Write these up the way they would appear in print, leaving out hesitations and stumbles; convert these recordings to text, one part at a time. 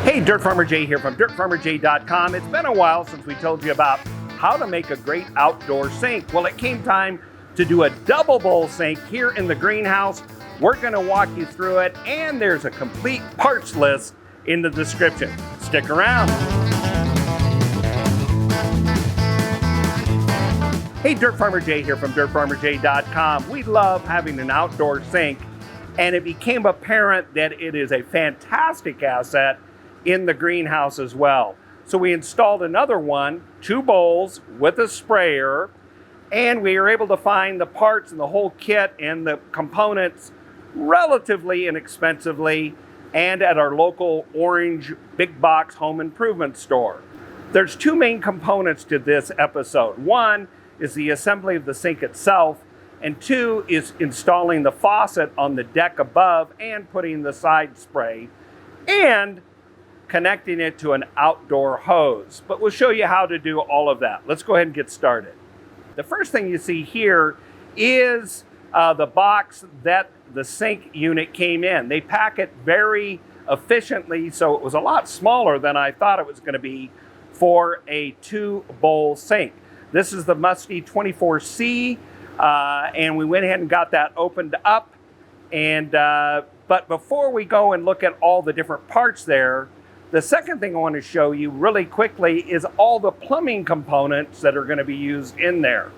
Hey, Dirt Farmer Jay here from dirtfarmerjay.com. It's been a while since we told you about how to make a great outdoor sink. Well, it came time to do a double bowl sink here in the greenhouse. We're gonna walk you through it, and there's a complete parts list in the description. Stick around. Hey, Dirt Farmer Jay here from dirtfarmerjay.com. We love having an outdoor sink, and it became apparent that it is a fantastic asset in the greenhouse as well. So we installed another one, 2 bowls with a sprayer, and we were able to find the parts and the whole kit and the components relatively inexpensively and at our local orange big box home improvement store. There's 2 main components to this episode. 1 is the assembly of the sink itself, and 2 is installing the faucet on the deck above and putting the side spray and connecting it to an outdoor hose. But we'll show you how to do all of that. Let's go ahead and get started. The first thing you see here is the box that the sink unit came in. They pack it very efficiently, so it was a lot smaller than I thought it was going to be for a 2-bowl sink. This is the Mustee 24C, and we went ahead and got that opened up. And but before we go and look at all the different parts there, the second thing I want to show you really quickly is all the plumbing components that are going to be used in there.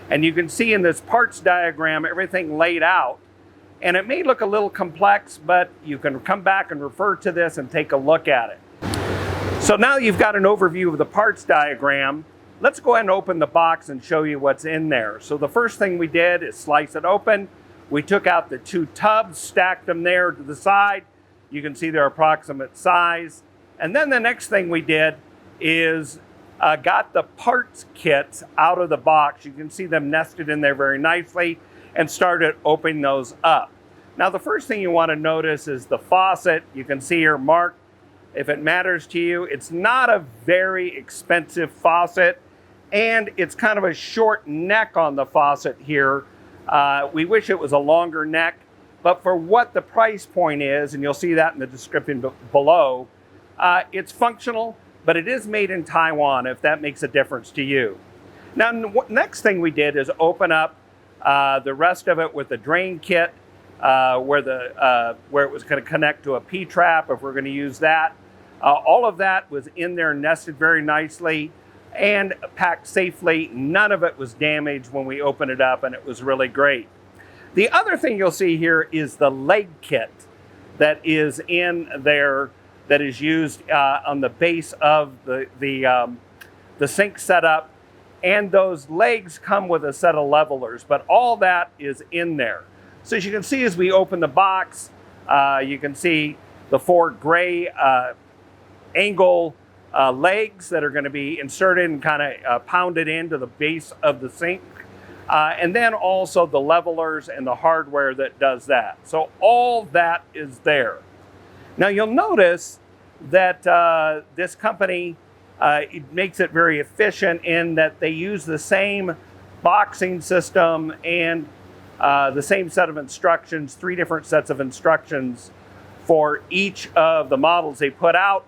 And you can see in this parts diagram everything laid out. And it may look a little complex, but you can come back and refer to this and take a look at it. So now you've got an overview of the parts diagram. Let's go ahead and open the box and show you what's in there. So the first thing we did is slice it open. We took out the 2 tubs, stacked them there to the side. You can see their approximate size. And then the next thing we did is got the parts kits out of the box. You can see them nested in there very nicely and started opening those up. Now the first thing you want to notice is the faucet. You can see here marked. If it matters to you, it's not a very expensive faucet, and it's kind of a short neck on the faucet here. We wish it was a longer neck, but for what the price point is, and you'll see that in the description below, it's functional, but it is made in Taiwan, if that makes a difference to you. Now, next thing we did is open up the rest of it with the drain kit, where it was going to connect to a P-trap if we're going to use that. All of that was in there, nested very nicely and packed safely. None of it was damaged when we opened it up, and it was really great. The other thing you'll see here is the leg kit that is in there, that is used on the base of the sink setup, and those legs come with a set of levelers, but all that is in there. So as you can see, as we open the box, you can see the 4 gray angle legs that are going to be inserted and kind of pounded into the base of the sink, and then also the levelers and the hardware that does that. So all that is there. Now you'll notice that this company it makes it very efficient in that they use the same boxing system and the same set of instructions, 3 different sets of instructions for each of the models they put out.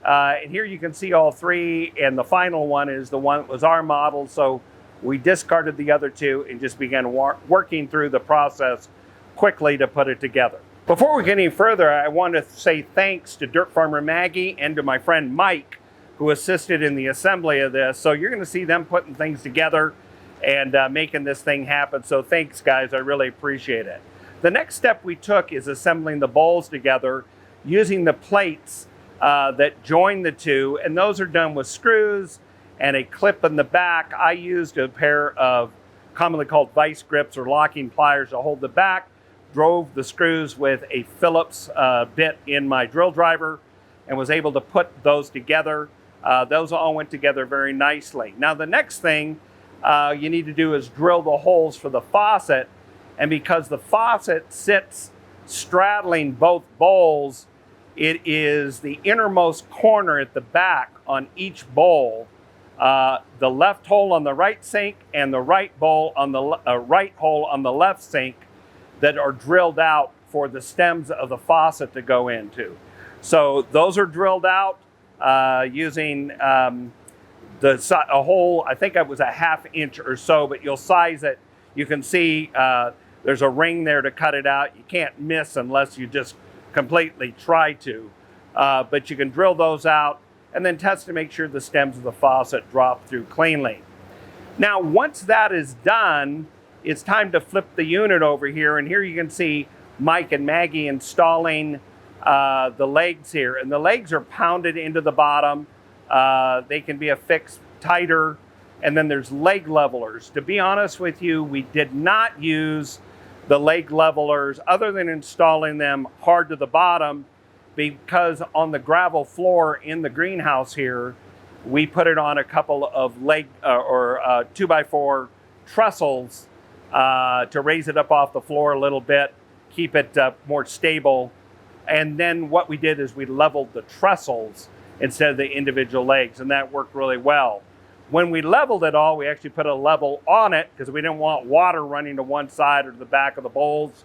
And here you can see all 3, and the final one is the one that was our model. So we discarded the other 2 and just began working through the process quickly to put it together. Before we get any further, I want to say thanks to Dirt Farmer Maggie and to my friend Mike, who assisted in the assembly of this. So you're going to see them putting things together and making this thing happen. So thanks, guys. I really appreciate it. The next step we took is assembling the bowls together using the plates that join the 2, and those are done with screws and a clip in the back. I used a pair of commonly called vice grips or locking pliers to hold the back, drove the screws with a Phillips bit in my drill driver, and was able to put those together. Those all went together very nicely. Now the next thing you need to do is drill the holes for the faucet, and because the faucet sits straddling both bowls, it is the innermost corner at the back on each bowl, the left hole on the right sink and the right hole on the left sink that are drilled out for the stems of the faucet to go into. So those are drilled out using a hole, I think it was a 1/2 inch or so, but you'll size it. You can see there's a ring there to cut it out. You can't miss unless you just completely try to. But you can drill those out and then test to make sure the stems of the faucet drop through cleanly. Now, once that is done, it's time to flip the unit over here. And here you can see Mike and Maggie installing the legs here. And the legs are pounded into the bottom. They can be affixed tighter. And then there's leg levelers. To be honest with you, we did not use the leg levelers other than installing them hard to the bottom, because on the gravel floor in the greenhouse here, we put it on a couple of leg or 2x4 trestles to raise it up off the floor a little bit, keep it more stable. And then what we did is we leveled the trestles instead of the individual legs, and that worked really well. When we leveled it all, we actually put a level on it because we didn't want water running to one side or to the back of the bowls.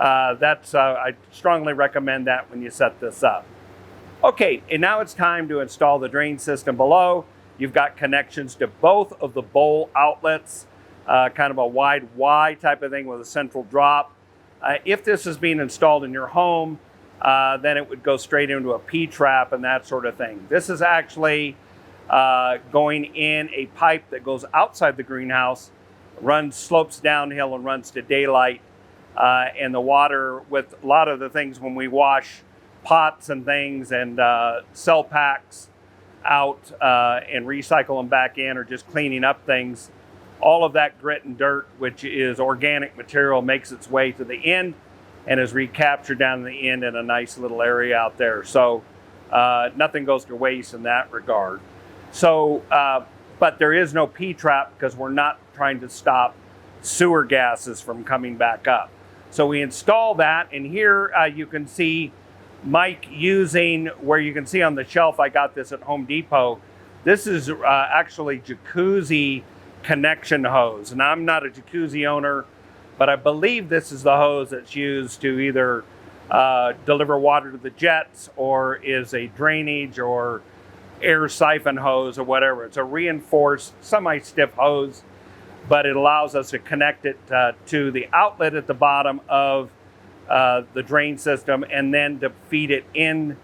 I strongly recommend that when you set this up. Okay, and now it's time to install the drain system below. You've got connections to both of the bowl outlets, kind of a wide Y type of thing with a central drop. If this is being installed in your home, then it would go straight into a P-trap and that sort of thing. This is actually going in a pipe that goes outside the greenhouse, slopes downhill and runs to daylight. And the water, with a lot of the things when we wash pots and things and cell packs out and recycle them back in, or just cleaning up things, all of that grit and dirt, which is organic material, makes its way to the end and is recaptured down the end in a nice little area out there. So nothing goes to waste in that regard. So, but there is no P-trap because we're not trying to stop sewer gases from coming back up. So we install that, and here you can see Mike using, where you can see on the shelf, I got this at Home Depot. This is actually jacuzzi connection hose. And I'm not a jacuzzi owner, but I believe this is the hose that's used to either deliver water to the jets, or is a drainage or air siphon hose or whatever. It's a reinforced semi-stiff hose, but it allows us to connect it to the outlet at the bottom of the drain system, and then to feed it in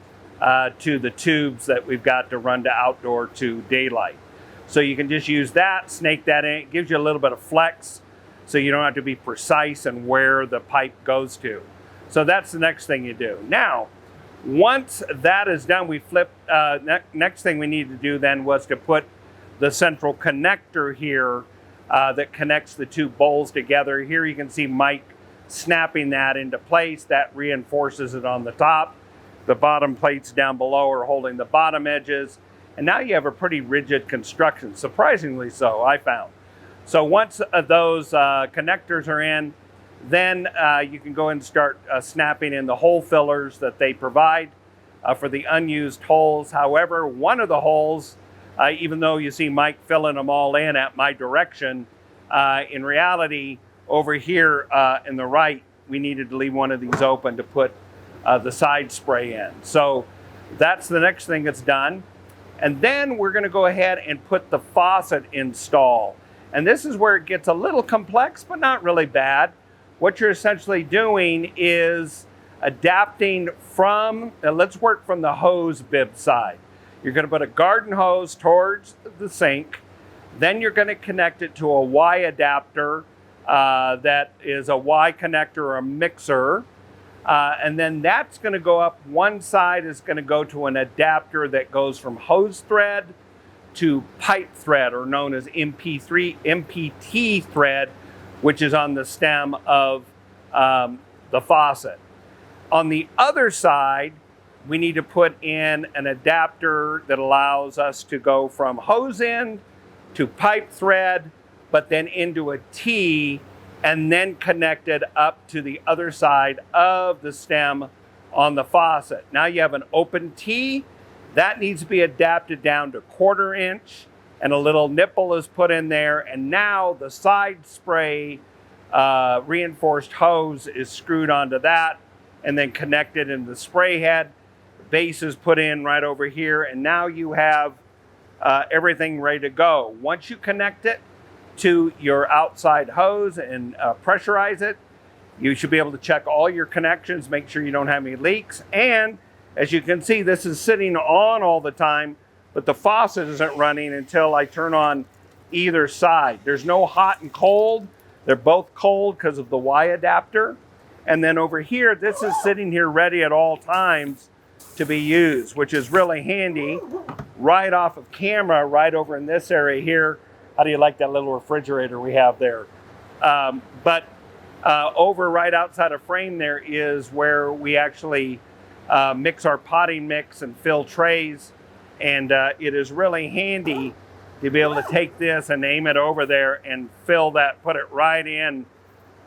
to the tubes that we've got to run to outdoor to daylight. So you can just use that, snake that in. It gives you a little bit of flex, so you don't have to be precise in where the pipe goes to. So that's the next thing you do. Now, once that is done, we flip. Next thing we need to do then was to put the central connector here that connects the two bowls together. Here you can see Mike snapping that into place. That reinforces it on the top. The bottom plates down below are holding the bottom edges. And now you have a pretty rigid construction, surprisingly so, I found. So once those connectors are in, then you can go and start snapping in the hole fillers that they provide for the unused holes. However, one of the holes, even though you see Mike filling them all in at my direction, in reality, over here in the right, we needed to leave one of these open to put the side spray in. So that's the next thing that's done. And then we're going to go ahead and put the faucet install. And this is where it gets a little complex, but not really bad. What you're essentially doing is adapting from, let's work from the hose bib side. You're going to put a garden hose towards the sink. Then you're going to connect it to a Y adapter that is a Y connector or a mixer. And then that's going to go up. One side is going to go to an adapter that goes from hose thread to pipe thread, or known as MPT thread, which is on the stem of the faucet. On the other side, we need to put in an adapter that allows us to go from hose end to pipe thread, but then into a T, and then connect it up to the other side of the stem on the faucet. Now you have an open T. That needs to be adapted down to 1/4 inch, and a little nipple is put in there, and now the side spray reinforced hose is screwed onto that and then connected into the spray head. base is put in right over here, and now you have everything ready to go. Once you connect it to your outside hose and pressurize it, you should be able to check all your connections, make sure you don't have any leaks. And as you can see, this is sitting on all the time, but the faucet isn't running until I turn on either side. There's no hot and cold. They're both cold because of the Y adapter. And then over here, this is sitting here ready at all times to be used, which is really handy. Right off of camera, right over in this area here. How do you like that little refrigerator we have there? Over right outside of frame there is where we actually mix our potting mix and fill trays. And it is really handy to be able to take this and aim it over there and fill that, put it right in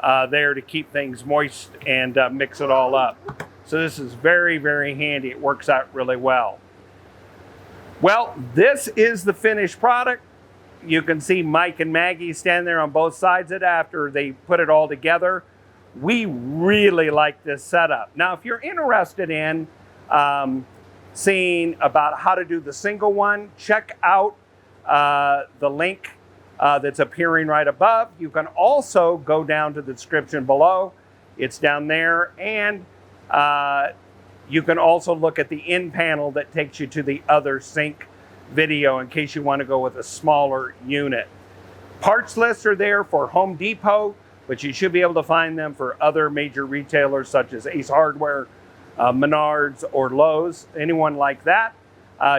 there to keep things moist and mix it all up. So this is very, very handy. It works out really well. Well, this is the finished product. You can see Mike and Maggie stand there on both sides of it after they put it all together. We really like this setup. Now, if you're interested in seeing about how to do the single one, check out the link that's appearing right above. You can also go down to the description below. It's down there. And you can also look at the in panel that takes you to the other sink video in case you want to go with a smaller unit. Parts lists are there for Home Depot, but you should be able to find them for other major retailers such as Ace Hardware, Menards, or Lowe's, anyone like that,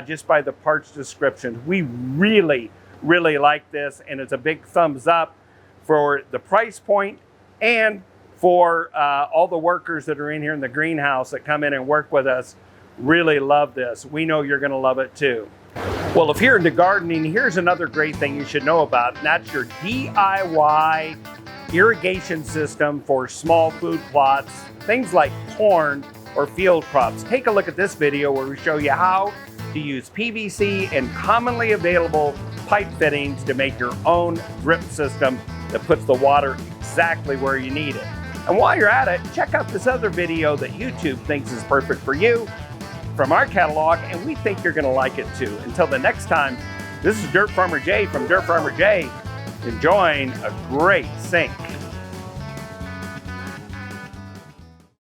just by the parts description. We really, really like this, and it's a big thumbs up for the price point and for all the workers that are in here in the greenhouse that come in and work with us. Really love this. We know you're going to love it too. Well, if you're into gardening, here's another great thing you should know about, and that's your DIY irrigation system for small food plots, things like corn or field crops. Take a look at this video where we show you how to use PVC and commonly available pipe fittings to make your own drip system that puts the water exactly where you need it. And while you're at it, check out this other video that YouTube thinks is perfect for you from our catalog, and we think you're gonna like it too. Until the next time, this is Dirt Farmer Jay from Dirt Farmer Jay, enjoying a great sink.